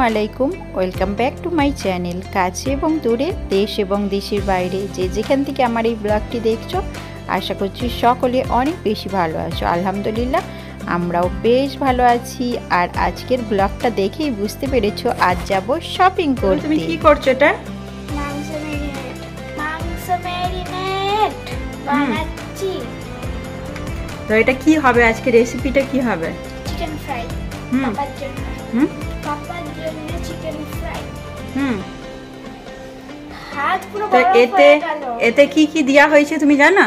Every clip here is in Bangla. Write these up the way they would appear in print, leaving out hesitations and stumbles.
আলাইকুম, welcome back to my channel. কাছে এবং দূরে, দেশ এবং দেশের বাইরে যে যেখান থেকে আমার এই ব্লগটি দেখছো, আশা করছি সকলে অনেক বেশি ভালো আছো। আলহামদুলিল্লাহ আমরাও বেশ ভালো আছি। আর আজকের ব্লগটা দেখেই বুঝতে পেরেছো আজ যাব শপিং করতে। তুমি কি করছো এটা? মাংস ম্যারিনেট বানাচ্ছি। তো এটা কি হবে আজকে, রেসিপিটা কি হবে? চিকেন ফ্রাই পাপার জন্য। পাপার জন্য চিকেন ফ্রাই। হাত পুরো বরফ হয়ে গেল। এতে কি কি দেয়া হয়েছে তুমি জানো?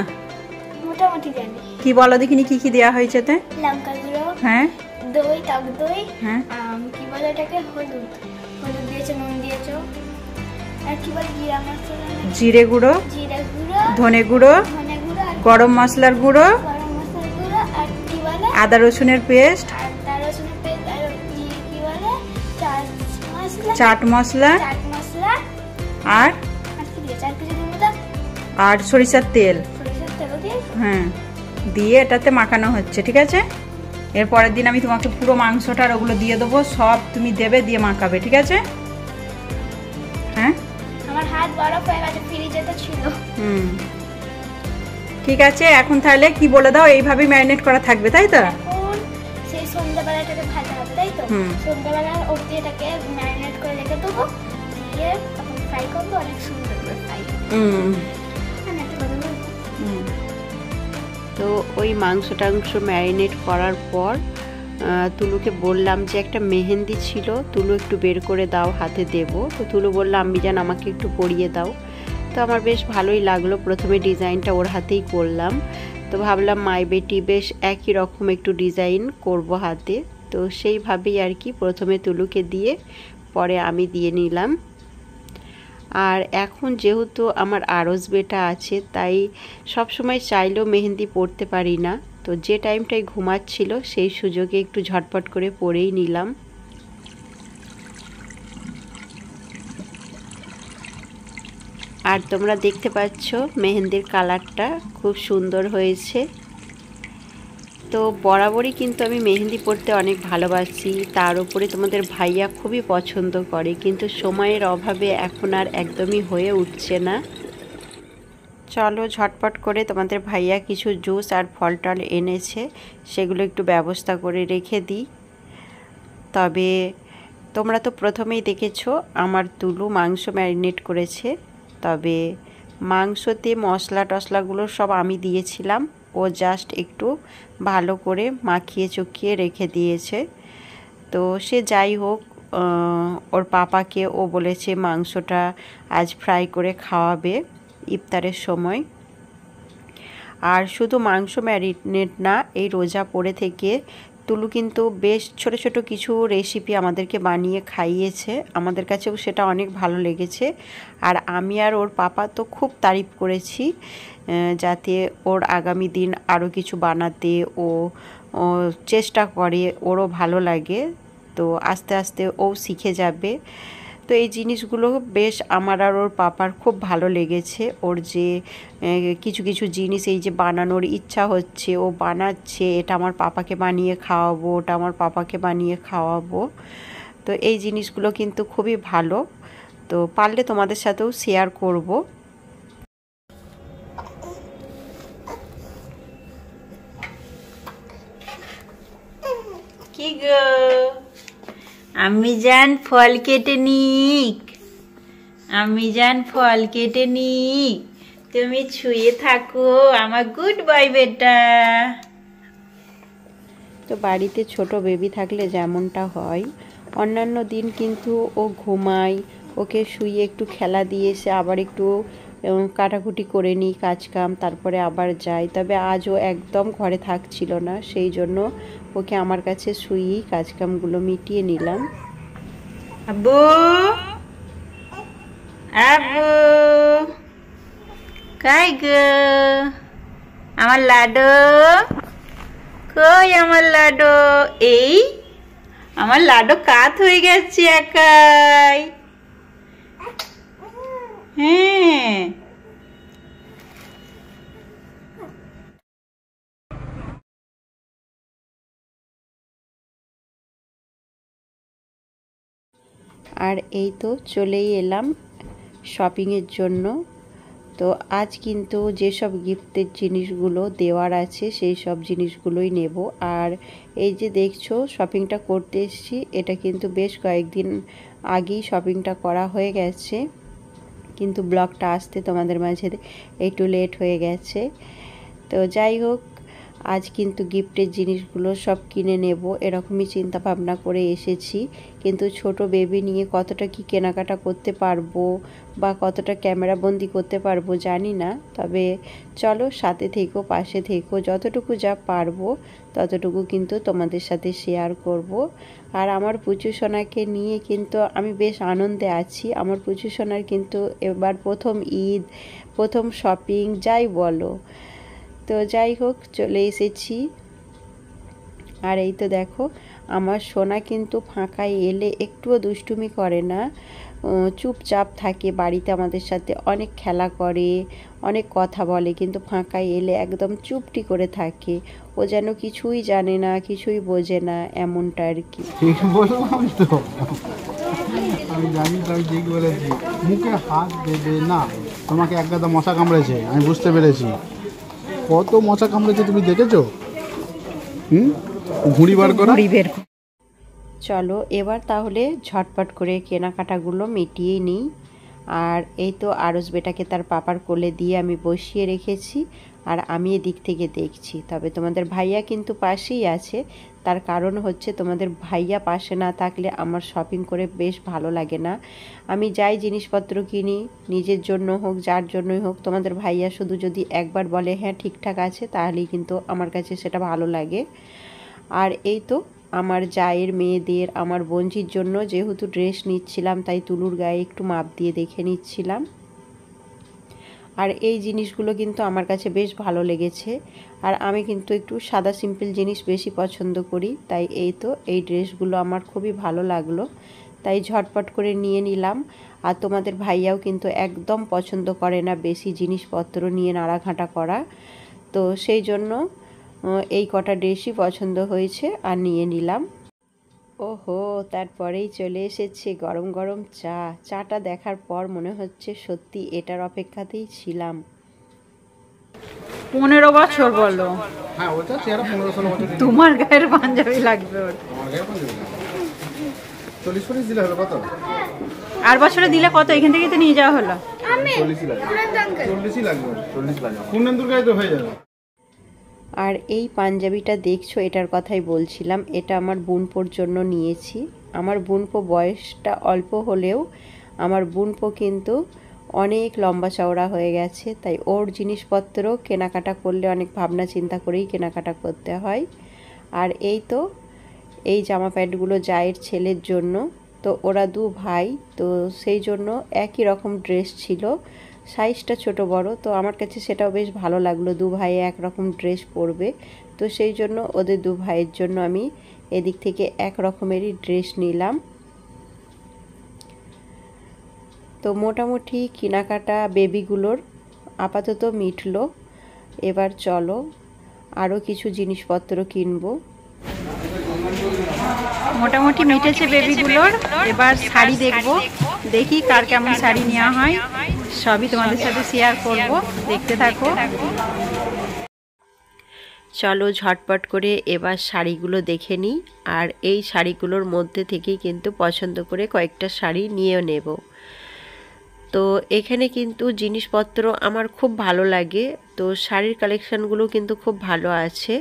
মোটামুটি জানি। কি বলো দেখিনি, কি কি দেয়া হয়েছে এতে? লঙ্কা গুঁড়ো, হ্যাঁ, দই, টক দই, হ্যাঁ, কি বলে এটাকে, হলুদ দিয়েছো, নুন দিয়েছো, আর কি বলে জিরা মশলা, জিরে গুঁড়ো, ধনে গুঁড়ো, গরম মশলার গুঁড়ো, আর কি বলে আদা রসুনের পেস্ট, আর কি বলে চাট মশলা, আর আর সরিষার তেল, হ্যাঁ, দিয়ে এটাতে মাখানো হচ্ছে। ঠিক আছে, এর পরের দিন আমি তোমাকে পুরো মাংসটা আর ওগুলো দিয়ে দেবো, সব তুমি দেবে, দিয়ে মাখাবে। ঠিক আছে? হ্যাঁ, আমার হাত বরফ হয়ে গেছে, ফ্রিজে তো ছিল। ঠিক আছে, এখন তাহলে কি বলে দাও, এইভাবে ম্যারিনেট করা থাকবে, তাই তো? এখন সেই সন্ধ্যাবেলাটাকে ভাজা হবে, তাই তো? সন্ধ্যাবেলা অবধি এটাকে ম্যারিনেট করে রেখে দেবো, দিয়ে তখন ফ্রাই করবো, অনেক সুন্দর করে ফ্রাই। তো ওই মাংস টাংস ম্যারিনেট করার পর তুলুকে বললাম যে একটা মেহেন্দি ছিল, তুলু একটু বের করে দাও, হাতে দেব। তো তুলু বললো আম্মি জান আমাকে একটু পরিয়ে দাও। তো আমার বেশ ভালোই লাগলো, প্রথমে ডিজাইনটা ওর হাতেই করলাম। তো ভাবলাম মাই বেটি বেশ একই রকম একটু ডিজাইন করব হাতে। তো সেইভাবেই আর কি প্রথমে তুলুকে দিয়ে পরে আমি দিয়ে নিলাম। আর এখন যেহেতু আমার আরস বেটা আছে, তাই সব সময় চাইলেও মেহেন্দি পরতে পারি না। তো যে টাইমটায় ঘুমাচ্ছিল সেই সুযোগে একটু ঝটপট করে পরেই নিলাম। আর তোমরা দেখতে পাচ্ছ মেহেন্দির কালারটা খুব সুন্দর হয়েছে। তো বরাবরই কিন্তু আমি মেহেন্দি পরতে অনেক ভালোবাসি, তার উপরে তোমাদের ভাইয়া খুবই পছন্দ করে, কিন্তু সময়ের অভাবে এখন আর একদমই হয়ে উঠছে না। চলো ঝটপট করে তোমাদের ভাইয়া কিছু জুস আর ফল টল এনেছে, সেগুলো একটু ব্যবস্থা করে রেখে দিই। তবে তোমরা তো প্রথমেই দেখেছো আমার তুলু মাংস ম্যারিনেট করেছে। তবে মাংসতে মশলা টশলাগুলো সব আমি দিয়েছিলাম, ও জাস্ট একটু ভালো করে মাখিয়ে চুকিয়ে রেখে দিয়েছে। তো সে যাই হোক, ওর পাপাকে ও বলেছে মাংসটা আজ ফ্রাই করে খাওয়াবে ইফতারের সময়। আর শুধু মাংস ম্যারিনেট না, এই রোজা পড়ে থেকে তুলু কিন্তু বেশ ছোট ছোট কিছু রেসিপি আমাদেরকে বানিয়ে খাইয়েছে, আমাদের কাছেও সেটা অনেক ভালো লেগেছে। আর আমি আর ওর পাপা তো খুব তারিফ করেছি, যাতে ওর আগামী দিন আরও কিছু বানাতে ও চেষ্টা করে, ওরও ভালো লাগে। তো আস্তে আস্তে ও শিখে যাবে। তো এই জিনিসগুলো বেশ আমার আর ওর পাপার খুব ভালো লেগেছে। ওর যে কিছু কিছু জিনিস এই যে বানানোর ইচ্ছা হচ্ছে, ও বানাচ্ছে, এটা আমার পাপাকে বানিয়ে খাওয়াবো, ওটা আমার পাপাকে বানিয়ে খাওয়াবো। তো এই জিনিসগুলো কিন্তু খুবই ভালো। তো পারলে তোমাদের সাথেও শেয়ার করব। কি গো, আমি জান ফল কেটে নিক, আমি জান ফল কেটে নিক, তুমি ছুঁয়ে থাকো আমার গুড বয় বেটা। তো বাড়িতে ছোট বেবি থাকলে যেমনটা হয়, অন্যান্য দিন কিন্তু ও ঘুমায়, ওকে শুয়ে একটু খেলা দিয়ে এসে আবার একটু কাটাকুটি করে নিই কাজকাম, তারপরে আবার যাই। তবে আজ ও একদম ঘরে থাকছিল না, সেই জন্য ওকে আমার কাছে শুয়েই কাজকামগুলো মিটিয়ে নিলাম। আব্বু, আব্বু, কই গো আমার লাডো, কই আমার লাডো? এই আমার লাডো কাত হয়ে গেছে একাই। হ্যাঁ, আর এই তো চলেই এলাম শপিংয়ের জন্য। তো আজ কিন্তু যেসব গিফটের জিনিসগুলো দেওয়ার আছে সেই সব জিনিসগুলোই নেব। আর এই যে দেখছো শপিংটা করতে এসেছি, এটা কিন্তু বেশ কয়েকদিন আগেই শপিংটা করা হয়ে গেছে, কিন্তু ব্লগটা আসতে তোমাদের মাঝে একটু লেট হয়ে গেছে। তো যাই হোক, আজ কিন্তু গিফটের জিনিসগুলো সব কিনে নেব এরকমই চিন্তা ভাবনা করে এসেছি। কিন্তু ছোট বেবি নিয়ে কতটা কি কেনাকাটা করতে পারবো বা কতটা ক্যামেরা বন্দি করতে পারবো জানি না, তবে চলো সাথে থেকো, পাশে থেকো, যতটুকু যা পারবো ততটুকু কিন্তু তোমাদের সাথে শেয়ার করব। আর আমার পুচু সোনাকে নিয়ে কিন্তু আমি বেশ আনন্দে আছি। আমার পুচু সোনার কিন্তু এবার প্রথম ঈদ, প্রথম শপিং যাই বলো। তো যাই হোক, চলে এসেছি। আর এই তো দেখো, আমার সোনা কিন্তু ফাঁকায় এলে একটুও দুষ্টুমি করে না, চুপচাপ থাকে বাড়িতে, আমাদের সাথে অনেক খেলা করে, অনেক কথা বলে, কিন্তু ফাঁকায় এলে একদম চুপটি করে থাকে। ও যেন কিছুই জানে না, কিছুই বোঝে না, এমনটা আর কি। ঠিক বললাম তো, আমি জানি তো, আমি ঠিক বলেছি। মুখে হাত দেবে না, তোমাকে এক গাদা মশা কামড়েছে, আমি বুঝতে পেরেছি। কত মশা কামড়েছে তুমি দেখেছো? ঘুড়ি বার করা। চলো এবার তাহলে ঝটপট করে কেনাকাটাগুলো মিটিয়ে নিই। আর এই তো আরস বেটাকে তার পাপার কোলে দিয়ে আমি বসিয়ে রেখেছি, আর আমি এদিক থেকে দেখছি। তবে তোমাদের ভাইয়া কিন্তু পাশেই আছে, তার কারণ হচ্ছে তোমাদের ভাইয়া পাশে না থাকলে আমার শপিং করে বেশ ভালো লাগে না। আমি যাই জিনিসপত্র কিনি, নিজের জন্য হোক যার জন্যই হোক, তোমাদের ভাইয়া শুধু যদি একবার বলে হ্যাঁ ঠিকঠাক আছে, তাহলেই কিন্তু আমার কাছে সেটা ভালো লাগে। আর এই তো আমার জায়ের মেয়েদের, আমার বোনঝির জন্য যেহেতু ড্রেস নিচ্ছিলাম, তাই তুলুর গায়ে একটু মাপ দিয়ে দেখে নিচ্ছিলাম। আর এই জিনিসগুলো কিন্তু আমার কাছে বেশ ভালো লেগেছে। আর আমি কিন্তু একটু সাদা সিম্পল জিনিস বেশি পছন্দ করি, তাই এই তো এই ড্রেসগুলো আমার খুবই ভালো লাগলো, তাই ঝটপট করে নিয়ে নিলাম। আর তোমাদের ভাইয়াও কিন্তু একদম পছন্দ করে না বেশি জিনিসপত্র নিয়ে নাড়াঘাটা করা, তো সেই জন্য এই কটা ড্রেসই পছন্দ হয়েছে আর নিয়ে নিলাম। ওহো, তারপরেই চলে এসেছে গরম গরম চা। চাটা দেখার পর মনে হচ্ছে সত্যি এটার অপেক্ষাতেই ছিলাম। 15 বছর বলো, হ্যাঁ, ওটা চেহারা 15-16 বছর। তোমার গায়ের পাঞ্জাবি লাগবে ওর। আমার গায়ে পাঞ্জাবি না। 40-40 দিলে হলো কত? আর বছরে দিলে কত? এখান থেকে তো নিয়ে যাওয়া হলো। 40ই লাগবে। 40ই লাগবে, 40 লাগবে। পূর্ণেন্দুর গায়ে তো হয়ে যাবে। আর এই পাঞ্জাবিটা দেখছো, এটার কথাই বলছিলাম, এটা আমার বোনপোর জন্য নিয়েছি। আমার বোনপো বয়সটা অল্প হলেও আমার বোনপো কিন্তু অনেক লম্বা চওড়া হয়ে গেছে, তাই ওর জিনিসপত্র কেনাকাটা করলে অনেক ভাবনা চিন্তা করেই কেনাকাটা করতে হয়। আর এই তো এই জামা প্যান্টগুলো জায়ের ছেলের জন্য, তো ওরা দু ভাই, তো সেই জন্য একই রকম ড্রেস ছিল, সাইজটা ছোট বড়, তো আমার কাছে সেটাও বেশ ভালো লাগলো, দু ভাই একরকম ড্রেস পরবে। তো সেই জন্য ওদের দু ভাইয়ের জন্য আমি এদিক থেকে এক রকমেরই ড্রেস নিলাম। তো মোটামুটি কেনাকাটা বেবিগুলোর আপাতত মিটলো। এবার চলো আরও কিছু জিনিসপত্র কিনবো। মোটামুটি মিটেছে বেবিগুলোর। এবার শাড়ি দেখবো, দেখি কার কেমন শাড়ি নেওয়া হয়, সবই তোমাদের সাথে শেয়ার করব, দেখতে থাকো। চলো ঝটপট করে এবার শাড়িগুলো দেখে নিই, আর এই শাড়িগুলোর মধ্যে থেকেই কিন্তু পছন্দ করে কয়েকটা শাড়ি নিয়ে নেব। তো এখানে কিন্তু জিনিসপত্র আমার খুব ভালো লাগে, তো শাড়ির কালেকশানগুলো কিন্তু খুব ভালো আছে।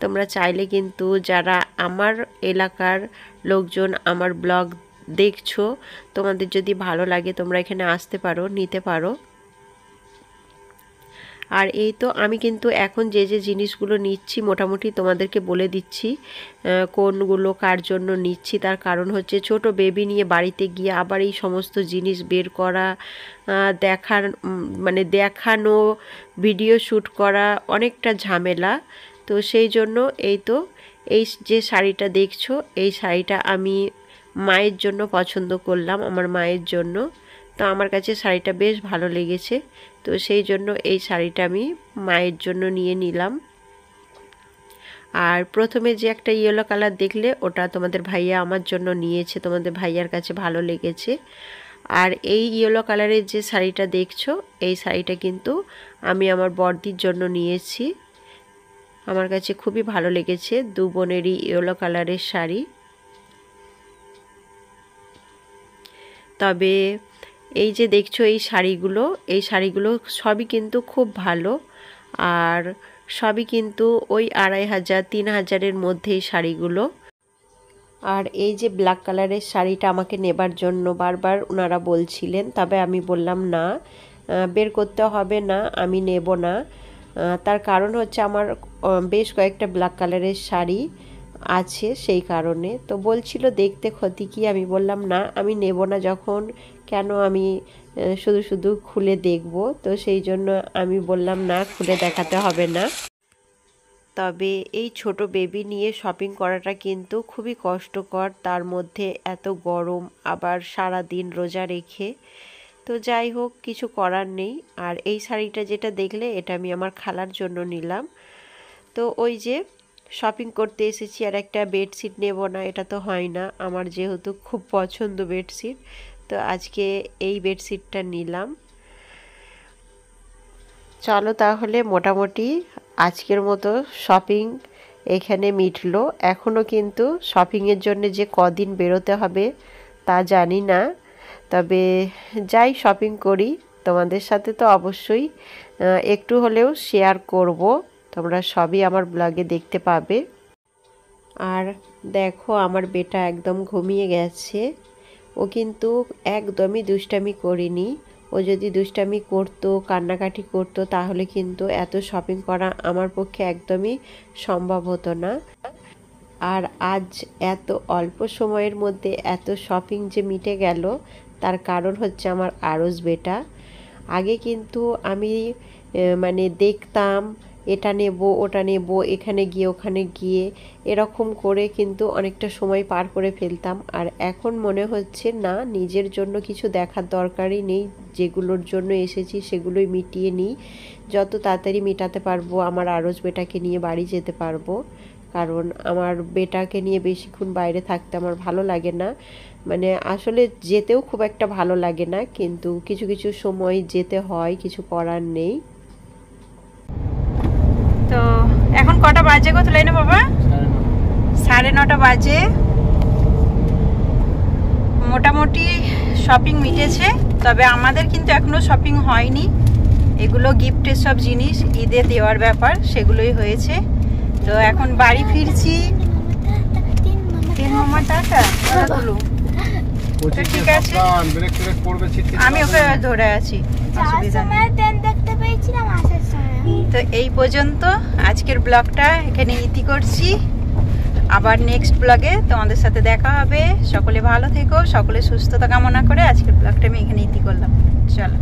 তোমরা চাইলে কিন্তু যারা আমার এলাকার লোকজন আমার ব্লগ দেখছো, তোমাদের যদি ভালো লাগে তোমরা এখানে আসতে পারো, নিতে পারো। আর এই তো আমি কিন্তু এখন যে যে জিনিসগুলো নিচ্ছি মোটামুটি তোমাদেরকে বলে দিচ্ছি কোনগুলো কার জন্য নিচ্ছি। তার কারণ হচ্ছে ছোট বেবি নিয়ে বাড়িতে গিয়ে আবার এই সমস্ত জিনিস বের করা, দেখানো, ভিডিও শ্যুট করা অনেকটা ঝামেলা। তো সেই জন্য এই তো এই যে শাড়িটা দেখছো, এই শাড়িটা আমি মায়ের জন্য পছন্দ করলাম, আমার মায়ের জন্য। তো আমার কাছে শাড়িটা বেশ ভালো লেগেছে, তো সেই জন্য এই শাড়িটা আমি মায়ের জন্য নিয়ে নিলাম। আর প্রথমে যে একটা ইয়েলো কালার দেখলে ওটা তোমাদের ভাইয়া আমার জন্য নিয়েছে, তোমাদের ভাইয়ার কাছে ভালো লেগেছে। আর এই ইয়েলো কালারের যে শাড়িটা দেখছো, এই শাড়িটা কিন্তু আমি আমার বড়দির জন্য নিয়েছি। আমার কাছে খুবই ভালো লেগেছে, দু বোনেরই ইয়েলো কালারের শাড়ি। তবে এই যে দেখছো এই শাড়িগুলো সবই কিন্তু খুব ভালো, আর সবই কিন্তু ওই 2500-3000-এর মধ্যেই শাড়িগুলো। আর এই যে ব্ল্যাক কালারের শাড়িটা আমাকে নেবার জন্য বারবার ওনারা বলছিলেন, তবে আমি বললাম না, বের করতে হবে না, আমি নেব না। তার কারণ হচ্ছে আমার বেশ কয়েকটা ব্ল্যাক কালারের শাড়ি আছে, সেই কারণে। তো বলছিল দেখতে ক্ষতি কি, আমি বললাম না, আমি নেব না যখন, কেন আমি শুধু শুধু খুলে দেখব। তো সেই জন্য আমি বললাম না, খুলে দেখাতে হবে না। তবে এই ছোট বেবি নিয়ে শপিং করাটা কিন্তু খুবই কষ্টকর, তার মধ্যে এত গরম, আবার সারা দিন রোজা রেখে। তো যাই হোক, কিছু করার নেই। আর এই শাড়িটা যেটা দেখলে, এটা আমি আমার খালার জন্য নিলাম। তো ওই যে শপিং করতে এসেছি, আর একটা বেডশিট নেব না, এটা তো হয় না। আমার যেহেতু খুব পছন্দ বেডশিট, তো আজকে এই বেডশিটটা নিলাম। চলো তাহলে মোটামুটি আজকের মতো শপিং এখানে মিটলো। এখনও কিন্তু শপিংয়ের জন্য যে কদিন বেরোতে হবে তা জানি না, তবে যাই শপিং করি তোমাদের সাথে তো অবশ্যই একটু হলেও শেয়ার করব, তোমরা সবই আমার ব্লগে দেখতে পাবে। আর দেখো আমার বেটা একদম ঘুমিয়ে গেছে, ও কিন্তু একদমই দুষ্টামি করেনি। ও যদি দুষ্টামি করতো, কান্নাকাটি করতো, তাহলে কিন্তু এত শপিং করা আমার পক্ষে একদমই সম্ভব হতো না। আর আজ এত অল্প সময়ের মধ্যে এত শপিং যে মিটে গেল, তার কারণ হচ্ছে আমার আরস বেটা। আগে কিন্তু আমি মানে দেখতাম এটা নেব ওটা নেব, এখানে গিয়ে ওখানে গিয়ে এরকম করে কিন্তু অনেকটা সময় পার করে ফেলতাম। আর এখন মনে হচ্ছে না, নিজের জন্য কিছু দেখার দরকারই নেই, যেগুলোর জন্য এসেছি সেগুলোই মিটিয়ে নিই। যত তাড়াতাড়ি মেটাতে পারবো, আমার আরস বেটাকে নিয়ে বাড়ি যেতে পারবো। কারণ আমার বেটাকে নিয়ে বেশিক্ষণ বাইরে থাকতে আমার ভালো লাগে না, মানে আসলে যেতেও খুব একটা ভালো লাগে না, কিন্তু কিছু কিছু সময় যেতে হয়, কিছু করার নেই। তো এখন কটা বাজে গো তুলাই না বাবা? 9:30 বাজে। মোটামুটি শপিং মিটেছে, তবে আমাদের কিন্তু এখনো শপিং হয়নি। এগুলো গিফটের সব জিনিস, ঈদে দেওয়ার ব্যাপার, সেগুলোই হয়েছে। তো এখন বাড়ি ফিরছি। ঠিক আছে, আমি ওকে ধরে আছি, অসুবিধা নেই। তো এই পর্যন্ত আজকের ব্লগটা এখানে ইতি করছি। আবার নেক্সট ব্লগে তোমাদের সাথে দেখা হবে। সকলে ভালো থেকো, সকলে সুস্থতা কামনা করে আজকের ব্লগটা আমি এখানে ইতি করলাম। চলো।